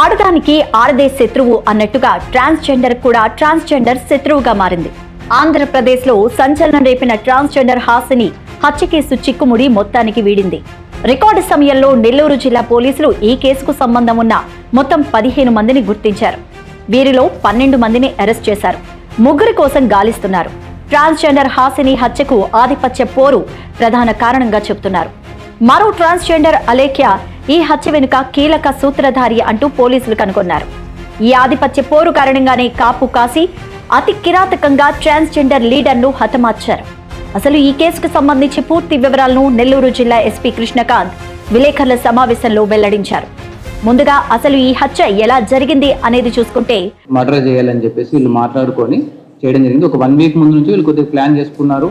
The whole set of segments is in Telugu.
ఆడదానికి ఆడదే శత్రువు అన్నట్టుగా ట్రాన్స్జెండర్ కూడా ట్రాన్స్జెండర్ శత్రువుగా మారింది. ఆంధ్రప్రదేశ్లో సంచలనం రేపిన ట్రాన్స్జెండర్ హాసిని హత్య కేసు చిక్కుముడి మొత్తానికి వీడింది. రికార్డు సమయంలో నెల్లూరు జిల్లా పోలీసులు ఈ కేసుకు సంబంధం ఉన్న మొత్తం 15 మందిని గుర్తించారు. వీరిలో 12 మందిని అరెస్ట్ చేశారు. 3 కోసం గాలిస్తున్నారు. ట్రాన్స్జెండర్ హాసిని హత్యకు ఆధిపత్య పోరు ప్రధాన కారణంగా చెబుతున్నారు. మరో ట్రాన్స్జెండర్ అలేఖ్య ఈ హత్య వెనుక కీలక సూత్రధారి అంటూ పోలీసులు కనుగొన్నారు. ఈ ఆధిపత్య పోరు కారణంగానే కాపు కాసి అతి కిరాతకంగా ట్రాన్స్జెండర్ లీడర్ను హతమార్చారు. అసలు ఈ కేసుకు సంబంధించి పూర్తి వివరాలను నెల్లూరు జిల్లా ఎస్పీ కృష్ణకాంత్ విలేకరుల సమావేశంలో వెల్లడించారు. ముందుగా అసలు ఈ హత్య ఎలా జరిగింది అనేది చూసుకుంటే, మర్డర్ చేయాలని చెప్పేసి వీళ్ళు మాట్లాడుకొని చేయడం జరిగింది. ఒక 1 వీక్ ముందు నుంచి వీళ్ళు కొద్దిగా ప్లాన్ చేసుకున్నారు.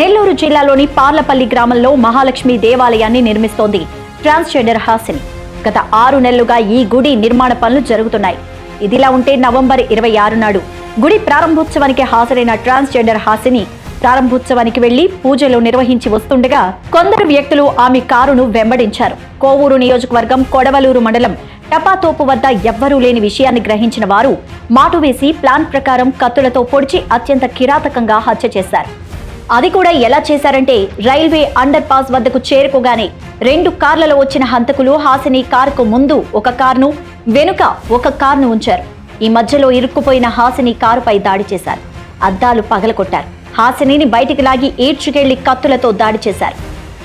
నెల్లూరు జిల్లాలోని పార్లపల్లి గ్రామంలో మహాలక్ష్మి దేవాలయాన్ని నిర్మిస్తోంది ట్రాన్స్జెండర్ హాసిని. గత 6 నెలలుగా ఈ గుడి నిర్మాణ పనులు జరుగుతున్నాయి. ఇదిలా ఉంటే నవంబర్ 26 నాడు గుడి ప్రారంభోత్సవానికి హాజరైన ట్రాన్స్జెండర్ హాసిని ప్రారంభోత్సవానికి వెళ్లి పూజలు నిర్వహించి వస్తుండగా కొందరు వ్యక్తులు ఆమె కారును వెంబడించారు. కోవూరు నియోజకవర్గం కొడవలూరు మండలం టపాతోపు వద్ద ఎవ్వరూ లేని విషయాన్ని గ్రహించిన వారు మాటు వేసి ప్లాన్ ప్రకారం కత్తులతో పొడిచి అత్యంత కిరాతకంగా హత్య చేశారు. అది కూడా ఎలా చేశారంటే, రైల్వే అండర్ పాస్ వద్దకు చేరుకోగానే 2 కార్లలో వచ్చిన హంతకులు హాసిని కారుకు ముందు ఒక కారును, వెనుక ఒక కారును ఉంచారు. ఈ మధ్యలో ఇరుక్కుపోయిన హాసిని కారుపై దాడి చేశారు. అద్దాలు పగలకొట్టారు. హాసినిని బయటికి లాగి ఈడ్చుకెళ్లి కత్తులతో దాడి చేశారు.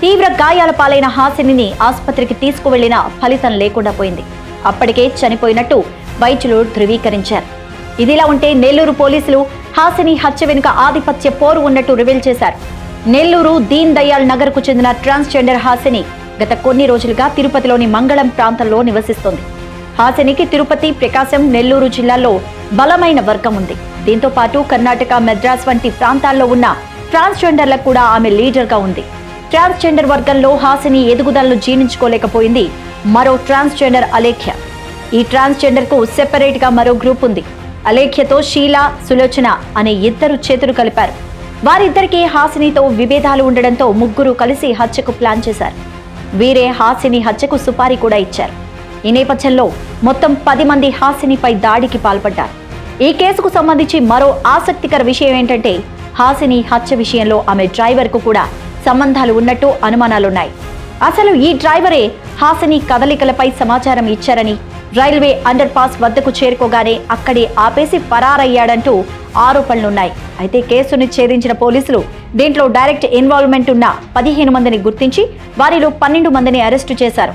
తీవ్ర గాయాల పాలైన హాసినిని ఆసుపత్రికి తీసుకువెళ్లినా ఫలితం లేకుండా పోయింది. అప్పటికే చనిపోయినట్టు వైద్యులు ధృవీకరించారు. ఇదిలా ఉంటే నెల్లూరు పోలీసులు హాసిని హత్య వెనుక ఆధిపత్య పోరు ఉన్నట్టు రివీల్ చేశారు. నెల్లూరు దీన్ దయాళ్ నగర్ కు చెందిన ట్రాన్స్జెండర్ హాసిని గత కొన్ని రోజులుగా తిరుపతిలోని మంగళం ప్రాంతంలో నివసిస్తోంది. హాసినికి తిరుపతి, ప్రకాశం, నెల్లూరు జిల్లాల్లో బలమైన వర్గం ఉంది. దీంతో పాటు కర్ణాటక, మెడ్రాస్ వంటి ప్రాంతాల్లో ఉన్న ట్రాన్స్జెండర్లకు కూడా ఆమె లీడర్గా ఉంది. ట్రాన్స్జెండర్ వర్గంలో హాసిని ఎదుగుదలను జీర్ణించుకోలేకపోయింది మరో ట్రాన్స్జెండర్ అలేఖ్య. ఈ ట్రాన్స్జెండర్ కు సెపరేట్ గా మరో గ్రూప్ ఉంది. అలేఖ్యతో షీలా, సులోచన అనే 2 చేతులు కలిపారు. వారిద్దరికీ హాసినితో విభేదాలు ఉండడంతో 3 కలిసి హత్యకు ప్లాన్ చేశారు. వీరే హాసిని హత్యకు సుపారీ కూడా ఇచ్చారు. ఈ నేపథ్యంలో మొత్తం 10 మంది హాసినిపై దాడికి పాల్పడ్డారు. ఈ కేసుకు సంబంధించి మరో ఆసక్తికర విషయం ఏంటంటే, హాసిని హత్య విషయంలో ఆమె డ్రైవర్ కు కూడా సంబంధాలు ఉన్నట్టు అనుమానాలున్నాయి. అసలు ఈ డ్రైవరే హాసిని కదలికలపై సమాచారం ఇచ్చారని, రైల్వే అండర్ పాస్ వద్దకు చేరుకోగానే అక్కడే ఆపేసి పరారయ్యాడంటూ ఆరోపణలున్నాయి. అయితే కేసును ఛేదించిన పోలీసులు దీంట్లో డైరెక్ట్ ఇన్వాల్వ్మెంట్ ఉన్న 15 మందిని గుర్తించి వారిలో 12 మందిని అరెస్టు చేశారు.